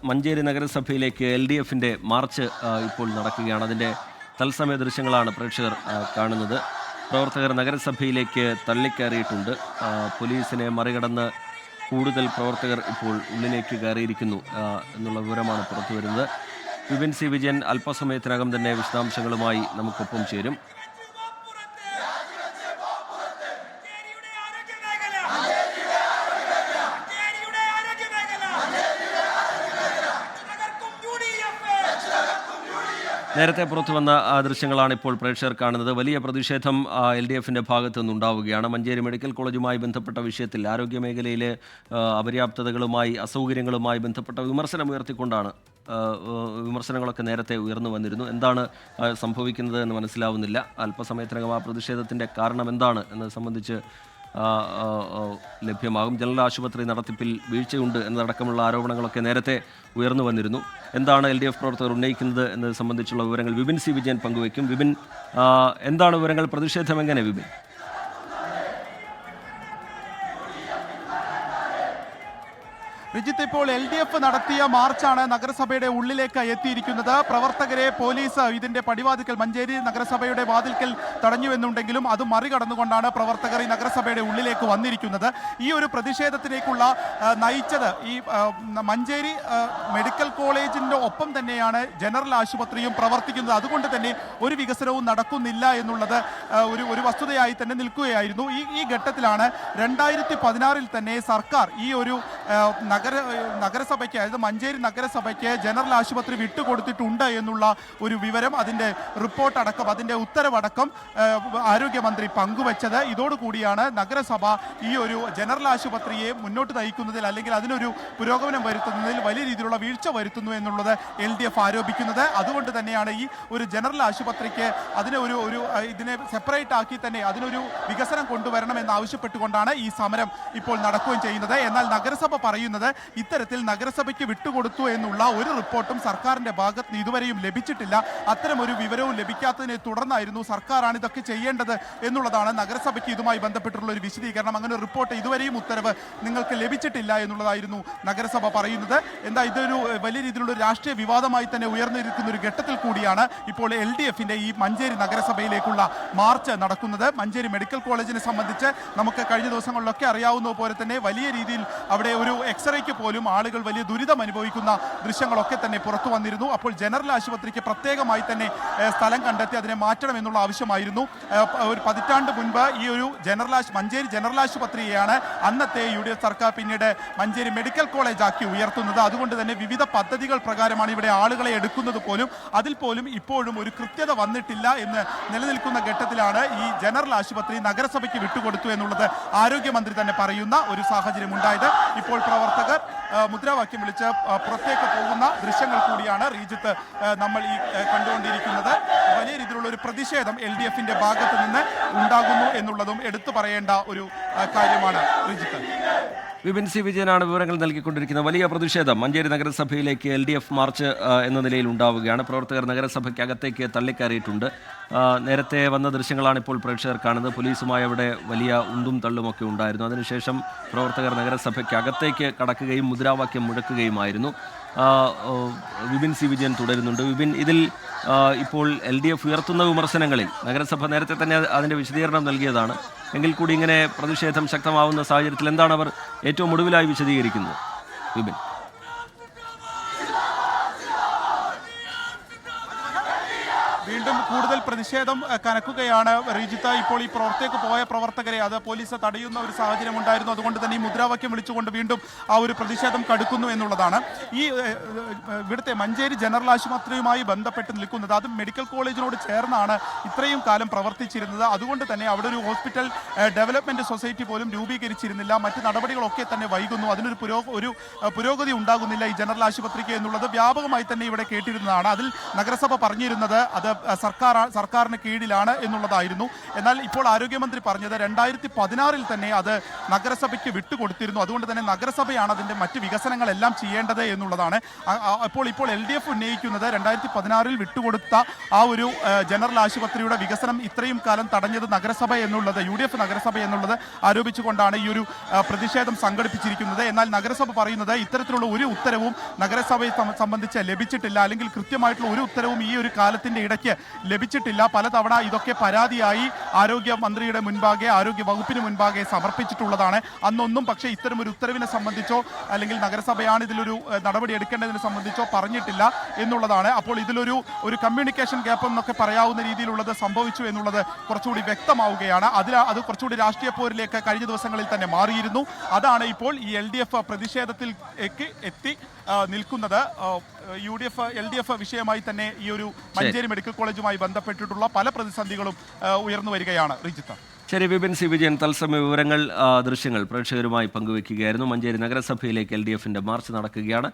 Manjeri നഗരസഭയിലേക്ക് LDFിൻ്റെ March ഇപ്പോൾ നടക്കുകയാണ്. അതിൻ്റെ തത്സമയ ദൃശ്യങ്ങളാണ് പ്രേക്ഷകർ കാണുന്നത്. പ്രവർത്തകർ നഗരസഭയിലേക്ക് തള്ളിക്കയറിയിട്ടുണ്ട്. പോലീസിനെ മറികടന്ന് കൂടുതൽ പ്രവർത്തകർ ഇപ്പോൾ ഉള്ളിലേക്ക് കയറിയിരിക്കുന്നു എന്നുള്ള വിവരമാണ് പുറത്തു വരുന്നത്. വിപിൻ സി വിജയൻ അല്പസമയത്തിനകം തന്നെ വിശദാംശങ്ങളുമായി നമുക്കൊപ്പം ചേരും. നേരത്തെ പുറത്തു വന്ന ദൃശ്യങ്ങളാണ് ഇപ്പോൾ പ്രേക്ഷകർ കാണുന്നത്. വലിയ പ്രതിഷേധം LDFിൻ്റെ ഭാഗത്തു നിന്നുണ്ടാവുകയാണ്. മഞ്ചേരി മെഡിക്കൽ കോളേജുമായി ബന്ധപ്പെട്ട വിഷയത്തിൽ ആരോഗ്യമേഖലയിലെ അപര്യാപ്തതകളുമായി അസൗകര്യങ്ങളുമായി ബന്ധപ്പെട്ട വിമർശനമുയർത്തിക്കൊണ്ടാണ് വിമർശനങ്ങളൊക്കെ നേരത്തെ ഉയർന്നു വന്നിരുന്നു. എന്താണ് സംഭവിക്കുന്നത് എന്ന് മനസ്സിലാവുന്നില്ല. അല്പസമയത്തിനകം ആ പ്രതിഷേധത്തിൻ്റെ കാരണം എന്താണ് എന്നത് സംബന്ധിച്ച് ലഭ്യമാകും. ജനറൽ ആശുപത്രി നടത്തിപ്പിൽ വീഴ്ചയുണ്ട് എന്നതടക്കമുള്ള ആരോപണങ്ങളൊക്കെ നേരത്തെ ഉയർന്നു വന്നിരുന്നു. എന്താണ് LDF പ്രവർത്തകർ ഉന്നയിക്കുന്നത് എന്നത് സംബന്ധിച്ചുള്ള വിവരങ്ങൾ വിപിൻ സി വിജയൻ പങ്കുവയ്ക്കും. വിപിൻ, എന്താണ് വിവരങ്ങൾ? പ്രതിഷേധം എങ്ങനെ വിപിൻ? രജിത്ത്, ഇപ്പോൾ LDF നടത്തിയ മാർച്ചാണ് നഗരസഭയുടെ ഉള്ളിലേക്ക് എത്തിയിരിക്കുന്നത്. പ്രവർത്തകരെ പോലീസ് ഇതിന്റെ പടിവാതിൽക്കൽ, മഞ്ചേരി നഗരസഭയുടെ വാതിൽക്കൽ തടഞ്ഞുവെന്നുണ്ടെങ്കിലും അത് മറികടന്നുകൊണ്ടാണ് പ്രവർത്തകർ ഈ നഗരസഭയുടെ ഉള്ളിലേക്ക് വന്നിരിക്കുന്നത്. ഈ ഒരു പ്രതിഷേധത്തിലേക്കുള്ള നയിച്ചത് ഈ മഞ്ചേരി മെഡിക്കൽ കോളേജിന്റെ ഒപ്പം തന്നെയാണ് ജനറൽ ആശുപത്രിയും പ്രവർത്തിക്കുന്നത്. അതുകൊണ്ട് തന്നെ ഒരു വികസനവും നടക്കുന്നില്ല എന്നുള്ളത് ഒരു വസ്തുതയായി തന്നെ നിൽക്കുകയായിരുന്നു. ഈ ഘട്ടത്തിലാണ് 2016 തന്നെ സർക്കാർ ഈ ഒരു നഗരസഭയ്ക്ക്, അതായത് മഞ്ചേരി നഗരസഭയ്ക്ക് ജനറൽ ആശുപത്രി വിട്ടുകൊടുത്തിട്ടുണ്ട് എന്നുള്ള ഒരു വിവരം, അതിൻ്റെ റിപ്പോർട്ടടക്കം, അതിൻ്റെ ഉത്തരവടക്കം ആരോഗ്യമന്ത്രി പങ്കുവച്ചത്. ഇതോടുകൂടിയാണ് നഗരസഭ ഈ ഒരു ജനറൽ ആശുപത്രിയെ മുന്നോട്ട് നയിക്കുന്നതിൽ, അല്ലെങ്കിൽ അതിനൊരു പുരോഗമനം വരുത്തുന്നതിൽ വലിയ രീതിയിലുള്ള വീഴ്ച വരുത്തുന്നു എന്നുള്ളത് LDF ആരോപിക്കുന്നത്. അതുകൊണ്ട് തന്നെയാണ് ഈ ഒരു ജനറൽ ആശുപത്രിക്ക് ഇതിനെ സെപ്പറേറ്റ് ആക്കി തന്നെ അതിനൊരു വികസനം കൊണ്ടുവരണം എന്നാവശ്യപ്പെട്ടുകൊണ്ടാണ് ഈ സമരം ഇപ്പോൾ നടക്കുകയും ചെയ്യുന്നത്. എന്നാൽ നഗരസഭ പറയുന്നത് ഇത്തരത്തിൽ നഗരസഭയ്ക്ക് വിട്ടുകൊടുത്തു എന്നുള്ള ഒരു റിപ്പോർട്ടും സർക്കാരിന്റെ ഭാഗത്ത് നിന്ന് ഇതുവരെയും ലഭിച്ചിട്ടില്ല. അത്തരം ഒരു വിവരവും ലഭിക്കാത്തതിനെ തുടർന്നായിരുന്നു സർക്കാരാണ് ഇതൊക്കെ ചെയ്യേണ്ടത് എന്നുള്ളതാണ് നഗരസഭയ്ക്ക് ഇതുമായി ബന്ധപ്പെട്ടുള്ള ഒരു വിശദീകരണം. അങ്ങനെ ഒരു റിപ്പോർട്ട് ഇതുവരെയും ഉത്തരവ് നിങ്ങൾക്ക് ലഭിച്ചിട്ടില്ല എന്നുള്ളതായിരുന്നു നഗരസഭ പറയുന്നത്. എന്താ ഇതൊരു വലിയ രീതിയിലുള്ള ഒരു രാഷ്ട്രീയ വിവാദമായി തന്നെ ഉയർന്നിരിക്കുന്ന ഒരു ഘട്ടത്തിൽ കൂടിയാണ് ഇപ്പോൾ LDFിന്റെ ഈ മഞ്ചേരി നഗരസഭയിലേക്കുള്ള മാർച്ച് നടക്കുന്നത്. മഞ്ചേരി മെഡിക്കൽ കോളേജിനെ സംബന്ധിച്ച് നമുക്ക് കഴിഞ്ഞ ദിവസങ്ങളിലൊക്കെ അറിയാവുന്ന പോലെ തന്നെ വലിയ രീതിയിൽ അവിടെ ഒരു എക്സ്റേക്ക് പോലും ആളുകൾ വലിയ ദുരിതം അനുഭവിക്കുന്ന ദൃശ്യങ്ങളൊക്കെ തന്നെ പുറത്തു വന്നിരുന്നു. അപ്പോൾ ജനറൽ ആശുപത്രിക്ക് പ്രത്യേകമായി തന്നെ സ്ഥലം കണ്ടെത്തി അതിനെ മാറ്റണം എന്നുള്ള ആവശ്യമായിരുന്നു. ഒരു പതിറ്റാണ്ട് മുൻപ് ഈ ഒരു മഞ്ചേരി ജനറൽ ആശുപത്രിയെയാണ് അന്നത്തെ UDF സർക്കാർ പിന്നീട് മഞ്ചേരി മെഡിക്കൽ കോളേജ് ആക്കി ഉയർത്തുന്നത്. അതുകൊണ്ട് തന്നെ വിവിധ പദ്ധതികൾ പ്രകാരമാണ് ഇവിടെ ആളുകളെ എടുക്കുന്നത് പോലും. അതിൽ പോലും ഇപ്പോഴും ഒരു കൃത്യത വന്നിട്ടില്ല എന്ന് നിലനിൽക്കുന്ന ഘട്ടത്തിലാണ് ഈ ജനറൽ ആശുപത്രി നഗരസഭയ്ക്ക് വിട്ടുകൊടുത്തു എന്നുള്ളത് ആരോഗ്യമന്ത്രി തന്നെ പറയുന്ന ഒരു സാഹചര്യം ഉണ്ടായത്. ഇപ്പോൾ പ്രവർത്തകർ മുദ്രാവാക്യം വിളിച്ച് പുറത്തേക്ക് പോകുന്ന ദൃശ്യങ്ങൾ കൂടിയാണ് റീജിത്ത് നമ്മൾ ഈ കണ്ടുകൊണ്ടിരിക്കുന്നത്. വലിയ രീതിയിലുള്ള ഒരു പ്രതിഷേധം LDFിന്റെ ഭാഗത്ത് നിന്ന് ഉണ്ടാകുന്നു എന്നുള്ളതും എടുത്തു പറയേണ്ട ഒരു കാര്യമാണ് റീജിത്ത്. വിപിൻ സി വിജയനാണ് വിവരങ്ങൾ നൽകിക്കൊണ്ടിരിക്കുന്നത്. വലിയ പ്രതിഷേധം മഞ്ചേരി നഗരസഭയിലേക്ക് LDF മാർച്ച് എന്ന നിലയിൽ ഉണ്ടാവുകയാണ്. പ്രവർത്തകർ നഗരസഭയ്ക്കകത്തേക്ക് തള്ളിക്കയറിയിട്ടുണ്ട്. നേരത്തെ വന്ന ദൃശ്യങ്ങളാണ് ഇപ്പോൾ പ്രേക്ഷകർ കാണുന്നത്. പോലീസുമായി അവിടെ വലിയ ഉന്തും തള്ളുമൊക്കെ ഉണ്ടായിരുന്നു. അതിനുശേഷം പ്രവർത്തകർ നഗരസഭയ്ക്കകത്തേക്ക് കടക്കുകയും മുദ്രാവാക്യം മുഴക്കുകയുമായിരുന്നു. വിപിൻ സി വിജയൻ തുടരുന്നുണ്ട്. വിപിൻ, ഇതിൽ ഇപ്പോൾ LDF ഉയർത്തുന്ന വിമർശനങ്ങളിൽ നഗരസഭ നേരത്തെ തന്നെ അതിൻ്റെ വിശദീകരണം നൽകിയതാണ്. എങ്കിൽ കൂടി ഇങ്ങനെ പ്രതിഷേധം ശക്തമാവുന്ന സാഹചര്യത്തിൽ എന്താണ് അവർ ഏറ്റവും ഒടുവിലായി വിശദീകരിക്കുന്നത്? വിപിൻ, വീണ്ടും കൂടുതൽ പ്രതിഷേധം കനക്കുകയാണ് റീജിത്ത. ഇപ്പോൾ ഈ പുറത്തേക്ക് പോയ പ്രവർത്തകരെ അത് പോലീസ് തടയുന്ന ഒരു സാഹചര്യം ഉണ്ടായിരുന്നു. അതുകൊണ്ട് തന്നെ ഈ മുദ്രാവാക്യം വിളിച്ചുകൊണ്ട് വീണ്ടും ആ ഒരു പ്രതിഷേധം കടുക്കുന്നു എന്നുള്ളതാണ്. ഈ ഇവിടുത്തെ മഞ്ചേരി ജനറൽ ആശുപത്രിയുമായി ബന്ധപ്പെട്ട് നിൽക്കുന്നത്, അത് മെഡിക്കൽ കോളേജിനോട് ചേർന്നാണ് ഇത്രയും കാലം പ്രവർത്തിച്ചിരുന്നത്. അതുകൊണ്ട് തന്നെ അവിടെ ഒരു ഹോസ്പിറ്റൽ ഡെവലപ്മെന്റ് സൊസൈറ്റി പോലും രൂപീകരിച്ചിരുന്നില്ല. മറ്റ് നടപടികളൊക്കെ തന്നെ വൈകുന്നു. അതിനൊരു പുരോഗതി ഉണ്ടാകുന്നില്ല ഈ ജനറൽ ആശുപത്രിക്ക് എന്നുള്ളത് വ്യാപകമായി തന്നെ ഇവിടെ കേട്ടിരുന്നതാണ്. അതിൽ നഗരസഭ പറഞ്ഞിരുന്നത് അത് സർക്കാർ സർക്കാരിന് കീഴിലാണ് എന്നുള്ളതായിരുന്നു. എന്നാൽ ഇപ്പോൾ ആരോഗ്യമന്ത്രി പറഞ്ഞത് 2016 തന്നെ അത് നഗരസഭയ്ക്ക് വിട്ടുകൊടുത്തിരുന്നു. അതുകൊണ്ട് തന്നെ നഗരസഭയാണ് അതിൻ്റെ മറ്റ് വികസനങ്ങളെല്ലാം ചെയ്യേണ്ടത് എന്നുള്ളതാണ്. ഇപ്പോൾ LDF ഉന്നയിക്കുന്നത് 2016 വിട്ടുകൊടുത്ത ആ ഒരു ജനറൽ ആശുപത്രിയുടെ വികസനം ഇത്രയും കാലം തടഞ്ഞത് നഗരസഭ എന്നുള്ളത്, UDF നഗരസഭ എന്നുള്ളത് ആരോപിച്ചുകൊണ്ടാണ് ഈ ഒരു പ്രതിഷേധം സംഘടിപ്പിച്ചിരിക്കുന്നത്. എന്നാൽ നഗരസഭ പറയുന്നത് ഇത്തരത്തിലുള്ള ഒരു ഉത്തരവും നഗരസഭയെ സംബന്ധിച്ച് ലഭിച്ചിട്ടില്ല, അല്ലെങ്കിൽ കൃത്യമായിട്ടുള്ള ഒരു ഉത്തരവും ഈ ഒരു കാലത്തിന്റെ ഇടയ്ക്ക് ലഭിച്ചിട്ടില്ല. പലതവണ ഇതൊക്കെ പരാതിയായി ആരോഗ്യമന്ത്രിയുടെ മുൻപാകെ, ആരോഗ്യ വകുപ്പിന് മുൻപാകെ സമർപ്പിച്ചിട്ടുള്ളതാണ്. അന്നൊന്നും പക്ഷേ ഇത്തരം ഒരു ഉത്തരവിനെ സംബന്ധിച്ചോ അല്ലെങ്കിൽ നഗരസഭയാണ് ഇതിലൊരു നടപടി എടുക്കേണ്ടതിനെ സംബന്ധിച്ചോ പറഞ്ഞിട്ടില്ല എന്നുള്ളതാണ്. അപ്പോൾ ഇതിലൊരു കമ്മ്യൂണിക്കേഷൻ ഗ്യാപ്പ് എന്നൊക്കെ പറയാവുന്ന രീതിയിലുള്ളത് സംഭവിച്ചു എന്നുള്ളത് കുറച്ചുകൂടി വ്യക്തമാവുകയാണ്. അത് കുറച്ചുകൂടി രാഷ്ട്രീയ പോരിലേക്ക് കഴിഞ്ഞ ദിവസങ്ങളിൽ തന്നെ മാറിയിരുന്നു. അതാണ് ഇപ്പോൾ ഈ LDF പ്രതിഷേധത്തിലേക്ക് എത്തി നിൽക്കുന്നത്. LDF വിഷയമായി തന്നെ ഈ ഒരു മഞ്ചേരി മെഡിക്കൽ കോളേജുമായി ബന്ധപ്പെട്ടിട്ടുള്ള പല പ്രതിസന്ധികളും ഉയർന്നു വരികയാണ്. റിജിത്ത്. ശരി, വിപിൻ സി വിജയൻ തത്സമയ വിവരങ്ങൾ, ദൃശ്യങ്ങൾ പ്രേക്ഷകരുമായി പങ്കുവയ്ക്കുകയായിരുന്നു. മഞ്ചേരി നഗരസഭയിലേക്ക് LDFന്റെ മാർച്ച് നടക്കുകയാണ്.